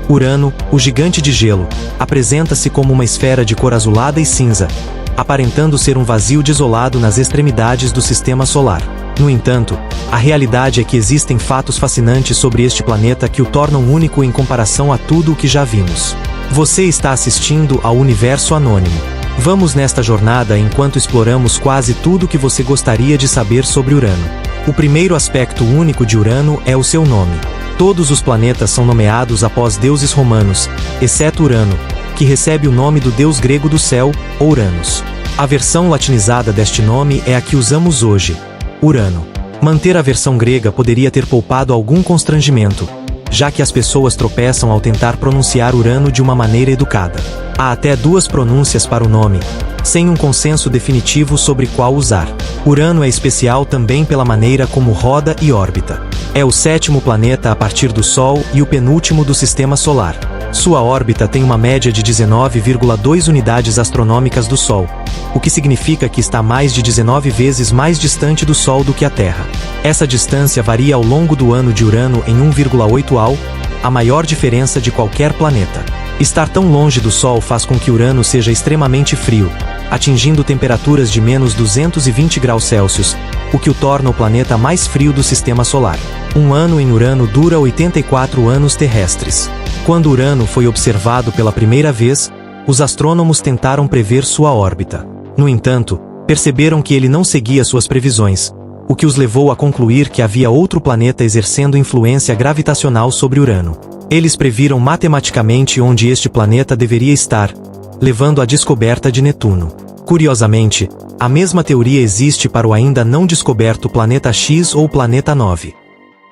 Urano, o gigante de gelo, apresenta-se como uma esfera de cor azulada e cinza, aparentando ser um vazio desolado nas extremidades do sistema solar. No entanto, a realidade é que existem fatos fascinantes sobre este planeta que o tornam único em comparação a tudo o que já vimos. Você está assistindo ao Universo Anônimo. Vamos nesta jornada enquanto exploramos quase tudo o que você gostaria de saber sobre Urano. O primeiro aspecto único de Urano é o seu nome. Todos os planetas são nomeados após deuses romanos, exceto Urano, que recebe o nome do deus grego do céu, Uranus. A versão latinizada deste nome é a que usamos hoje, Urano. Manter a versão grega poderia ter poupado algum constrangimento, já que as pessoas tropeçam ao tentar pronunciar Urano de uma maneira educada. Há até duas pronúncias para o nome, sem um consenso definitivo sobre qual usar. Urano é especial também pela maneira como roda e orbita. É o sétimo planeta a partir do Sol e o penúltimo do Sistema Solar. Sua órbita tem uma média de 19,2 unidades astronômicas do Sol, o que significa que está mais de 19 vezes mais distante do Sol do que a Terra. Essa distância varia ao longo do ano de Urano em 1,8 AU, a maior diferença de qualquer planeta. Estar tão longe do Sol faz com que Urano seja extremamente frio, atingindo temperaturas de menos 220 graus Celsius, o que o torna o planeta mais frio do Sistema Solar. Um ano em Urano dura 84 anos terrestres. Quando Urano foi observado pela primeira vez, os astrônomos tentaram prever sua órbita. No entanto, perceberam que ele não seguia suas previsões, o que os levou a concluir que havia outro planeta exercendo influência gravitacional sobre Urano. Eles previram matematicamente onde este planeta deveria estar, levando à descoberta de Netuno. Curiosamente, a mesma teoria existe para o ainda não descoberto planeta X ou planeta 9.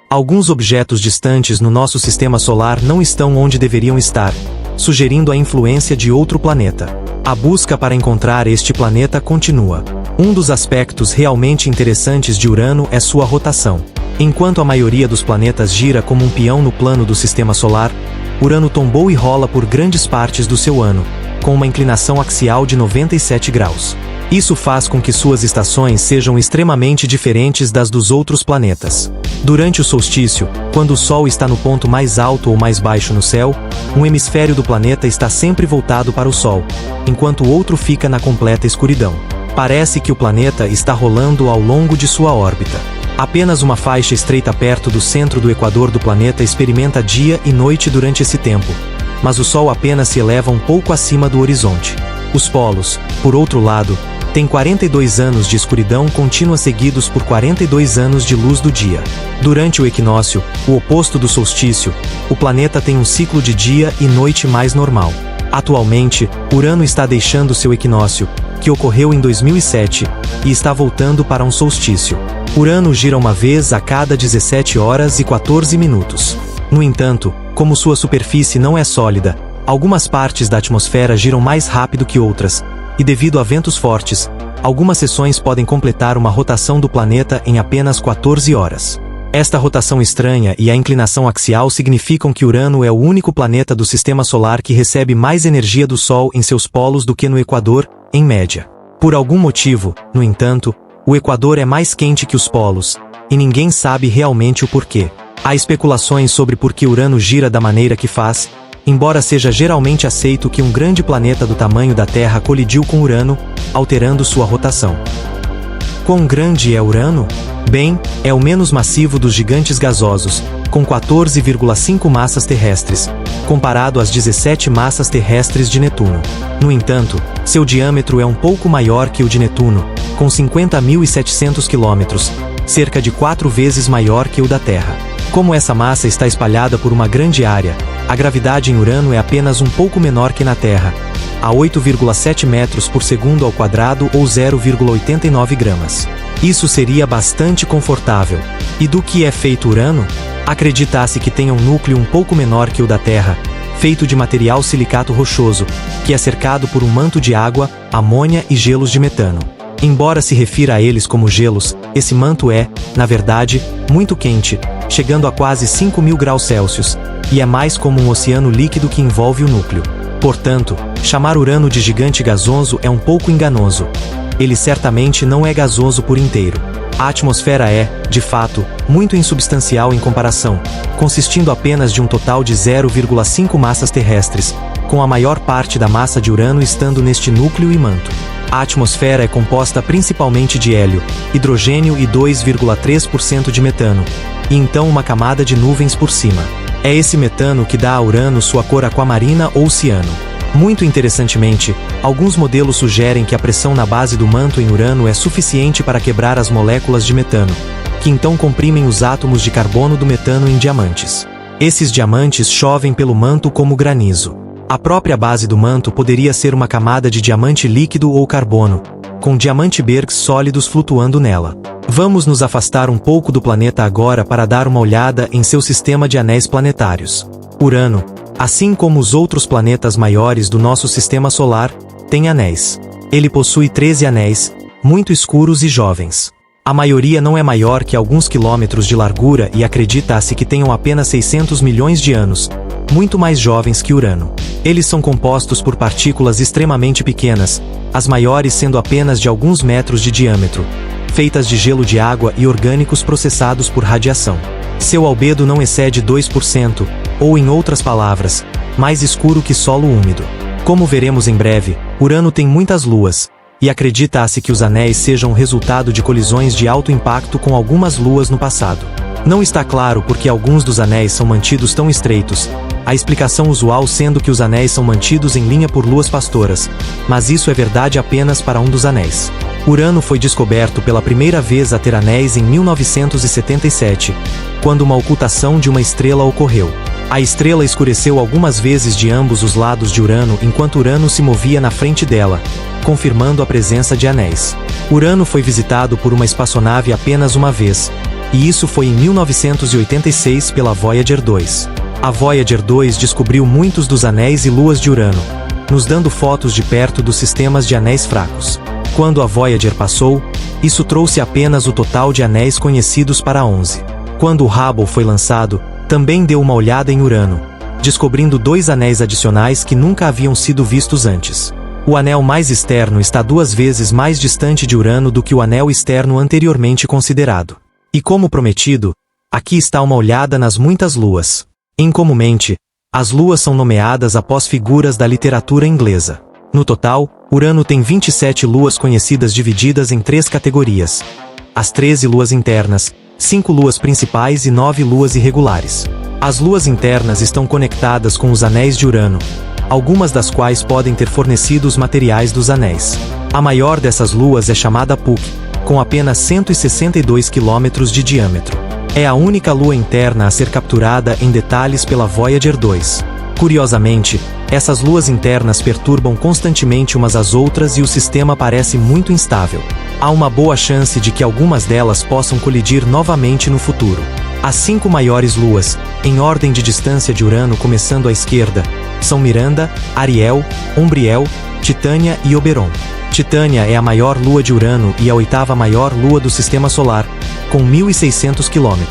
Alguns objetos distantes no nosso sistema solar não estão onde deveriam estar, sugerindo a influência de outro planeta. A busca para encontrar este planeta continua. Um dos aspectos realmente interessantes de Urano é sua rotação. Enquanto a maioria dos planetas gira como um peão no plano do sistema solar, Urano tombou e rola por grandes partes do seu ano, com uma inclinação axial de 97 graus. Isso faz com que suas estações sejam extremamente diferentes das dos outros planetas. Durante o solstício, quando o Sol está no ponto mais alto ou mais baixo no céu, um hemisfério do planeta está sempre voltado para o Sol, enquanto o outro fica na completa escuridão. Parece que o planeta está rolando ao longo de sua órbita. Apenas uma faixa estreita perto do centro do equador do planeta experimenta dia e noite durante esse tempo, mas o Sol apenas se eleva um pouco acima do horizonte. Os polos, por outro lado, têm 42 anos de escuridão contínua seguidos por 42 anos de luz do dia. Durante o equinócio, o oposto do solstício, o planeta tem um ciclo de dia e noite mais normal. Atualmente, Urano está deixando seu equinócio, que ocorreu em 2007, e está voltando para um solstício. Urano gira uma vez a cada 17 horas e 14 minutos. No entanto, como sua superfície não é sólida, algumas partes da atmosfera giram mais rápido que outras, e devido a ventos fortes, algumas seções podem completar uma rotação do planeta em apenas 14 horas. Esta rotação estranha e a inclinação axial significam que Urano é o único planeta do sistema solar que recebe mais energia do Sol em seus polos do que no Equador, em média. Por algum motivo, no entanto, o Equador é mais quente que os polos, e ninguém sabe realmente o porquê. Há especulações sobre por que Urano gira da maneira que faz, embora seja geralmente aceito que um grande planeta do tamanho da Terra colidiu com Urano, alterando sua rotação. Quão grande é Urano? Bem, é o menos massivo dos gigantes gasosos, com 14,5 massas terrestres, comparado às 17 massas terrestres de Netuno. No entanto, seu diâmetro é um pouco maior que o de Netuno, com 50.700 quilômetros, cerca de 4 vezes maior que o da Terra. Como essa massa está espalhada por uma grande área, a gravidade em Urano é apenas um pouco menor que na Terra, a 8,7 metros por segundo ao quadrado ou 0,89 gramas. Isso seria bastante confortável. E do que é feito Urano? Acredita-se que tem um núcleo um pouco menor que o da Terra, feito de material silicato rochoso, que é cercado por um manto de água, amônia e gelos de metano. Embora se refira a eles como gelos, esse manto é, na verdade, muito quente, chegando a quase 5.000 graus Celsius, e é mais como um oceano líquido que envolve o núcleo. Portanto, chamar Urano de gigante gasoso é um pouco enganoso. Ele certamente não é gasoso por inteiro. A atmosfera é, de fato, muito insubstancial em comparação, consistindo apenas de um total de 0,5 massas terrestres, com a maior parte da massa de Urano estando neste núcleo e manto. A atmosfera é composta principalmente de hélio, hidrogênio e 2,3% de metano, e então uma camada de nuvens por cima. É esse metano que dá a Urano sua cor aquamarina ou ciano. Muito interessantemente, alguns modelos sugerem que a pressão na base do manto em Urano é suficiente para quebrar as moléculas de metano, que então comprimem os átomos de carbono do metano em diamantes. Esses diamantes chovem pelo manto como granizo. A própria base do manto poderia ser uma camada de diamante líquido ou carbono, com diamante-bergs sólidos flutuando nela. Vamos nos afastar um pouco do planeta agora para dar uma olhada em seu sistema de anéis planetários. Urano, assim como os outros planetas maiores do nosso sistema solar, tem anéis. Ele possui 13 anéis, muito escuros e jovens. A maioria não é maior que alguns quilômetros de largura e acredita-se que tenham apenas 600 milhões de anos, muito mais jovens que Urano. Eles são compostos por partículas extremamente pequenas, as maiores sendo apenas de alguns metros de diâmetro, feitas de gelo de água e orgânicos processados por radiação. Seu albedo não excede 2%, ou em outras palavras, mais escuro que solo úmido. Como veremos em breve, Urano tem muitas luas, e acredita-se que os anéis sejam resultado de colisões de alto impacto com algumas luas no passado. Não está claro por que alguns dos anéis são mantidos tão estreitos, a explicação usual sendo que os anéis são mantidos em linha por luas pastoras, mas isso é verdade apenas para um dos anéis. Urano foi descoberto pela primeira vez a ter anéis em 1977, quando uma ocultação de uma estrela ocorreu. A estrela escureceu algumas vezes de ambos os lados de Urano enquanto Urano se movia na frente dela, confirmando a presença de anéis. Urano foi visitado por uma espaçonave apenas uma vez, e isso foi em 1986 pela Voyager 2. A Voyager 2 descobriu muitos dos anéis e luas de Urano, nos dando fotos de perto dos sistemas de anéis fracos. Quando a Voyager passou, isso trouxe apenas o total de anéis conhecidos para 11. Quando o Hubble foi lançado, também deu uma olhada em Urano, descobrindo 2 anéis adicionais que nunca haviam sido vistos antes. O anel mais externo está 2 vezes mais distante de Urano do que o anel externo anteriormente considerado. E como prometido, aqui está uma olhada nas muitas luas. Incomumente, as luas são nomeadas após figuras da literatura inglesa. No total, Urano tem 27 luas conhecidas divididas em 3 categorias. As 13 luas internas, 5 luas principais e 9 luas irregulares. As luas internas estão conectadas com os anéis de Urano, algumas das quais podem ter fornecido os materiais dos anéis. A maior dessas luas é chamada Puck, com apenas 162 km de diâmetro. É a única lua interna a ser capturada em detalhes pela Voyager 2. Curiosamente, essas luas internas perturbam constantemente umas às outras e o sistema parece muito instável. Há uma boa chance de que algumas delas possam colidir novamente no futuro. As 5 maiores luas, em ordem de distância de Urano começando à esquerda, são Miranda, Ariel, Umbriel, Titânia e Oberon. Titânia é a maior lua de Urano e a 8ª maior lua do Sistema Solar, com 1.600 km.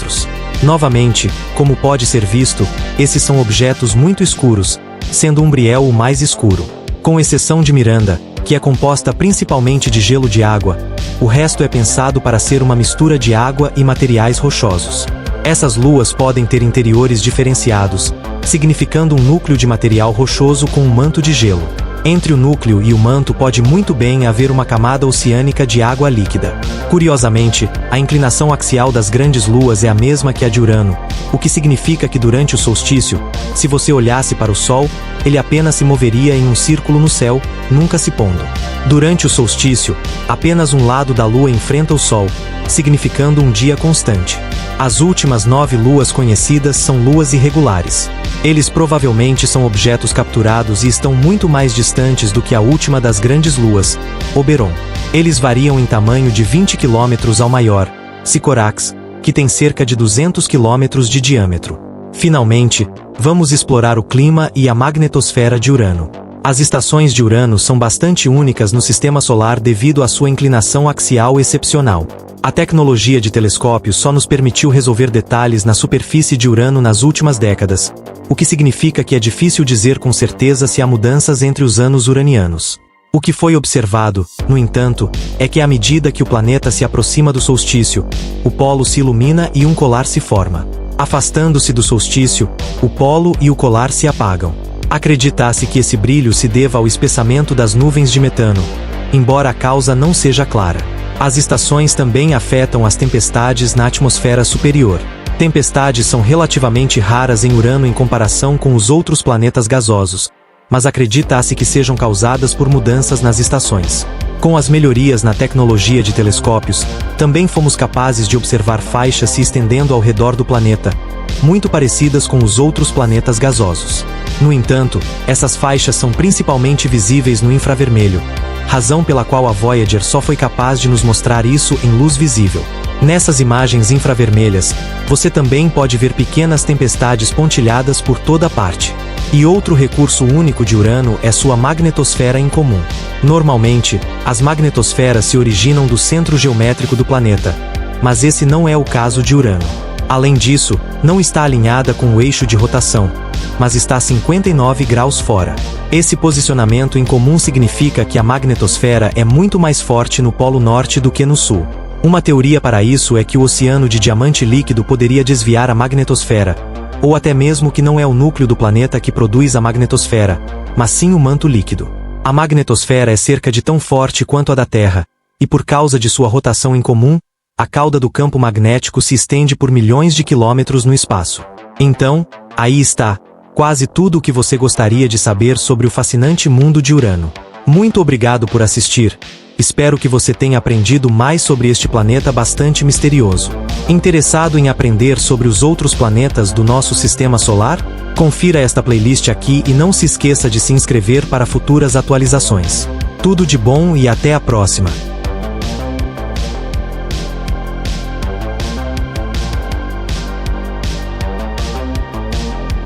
Novamente, como pode ser visto, esses são objetos muito escuros, sendo Umbriel o mais escuro. Com exceção de Miranda, que é composta principalmente de gelo de água, o resto é pensado para ser uma mistura de água e materiais rochosos. Essas luas podem ter interiores diferenciados, significando um núcleo de material rochoso com um manto de gelo. Entre o núcleo e o manto pode muito bem haver uma camada oceânica de água líquida. Curiosamente, a inclinação axial das grandes luas é a mesma que a de Urano, o que significa que durante o solstício, se você olhasse para o Sol, ele apenas se moveria em um círculo no céu, nunca se pondo. Durante o solstício, apenas um lado da Lua enfrenta o Sol, significando um dia constante. As últimas 9 luas conhecidas são luas irregulares. Eles provavelmente são objetos capturados e estão muito mais distantes do que a última das grandes luas, Oberon. Eles variam em tamanho de 20 km ao maior, Sycorax, que tem cerca de 200 km de diâmetro. Finalmente, vamos explorar o clima e a magnetosfera de Urano. As estações de Urano são bastante únicas no Sistema Solar devido à sua inclinação axial excepcional. A tecnologia de telescópios só nos permitiu resolver detalhes na superfície de Urano nas últimas décadas, o que significa que é difícil dizer com certeza se há mudanças entre os anos uranianos. O que foi observado, no entanto, é que à medida que o planeta se aproxima do solstício, o polo se ilumina e um colar se forma. Afastando-se do solstício, o polo e o colar se apagam. Acredita-se que esse brilho se deva ao espessamento das nuvens de metano, embora a causa não seja clara. As estações também afetam as tempestades na atmosfera superior. Tempestades são relativamente raras em Urano em comparação com os outros planetas gasosos, mas acredita-se que sejam causadas por mudanças nas estações. Com as melhorias na tecnologia de telescópios, também fomos capazes de observar faixas se estendendo ao redor do planeta, muito parecidas com os outros planetas gasosos. No entanto, essas faixas são principalmente visíveis no infravermelho, razão pela qual a Voyager só foi capaz de nos mostrar isso em luz visível. Nessas imagens infravermelhas, você também pode ver pequenas tempestades pontilhadas por toda parte. E outro recurso único de Urano é sua magnetosfera incomum. Normalmente, as magnetosferas se originam do centro geométrico do planeta, mas esse não é o caso de Urano. Além disso, não está alinhada com o eixo de rotação, mas está 59 graus fora. Esse posicionamento incomum significa que a magnetosfera é muito mais forte no Polo Norte do que no Sul. Uma teoria para isso é que o oceano de diamante líquido poderia desviar a magnetosfera, ou até mesmo que não é o núcleo do planeta que produz a magnetosfera, mas sim o manto líquido. A magnetosfera é cerca de tão forte quanto a da Terra, e por causa de sua rotação incomum, a cauda do campo magnético se estende por milhões de quilômetros no espaço. Então, aí está, quase tudo o que você gostaria de saber sobre o fascinante mundo de Urano. Muito obrigado por assistir. Espero que você tenha aprendido mais sobre este planeta bastante misterioso. Interessado em aprender sobre os outros planetas do nosso sistema solar? Confira esta playlist aqui e não se esqueça de se inscrever para futuras atualizações. Tudo de bom e até a próxima!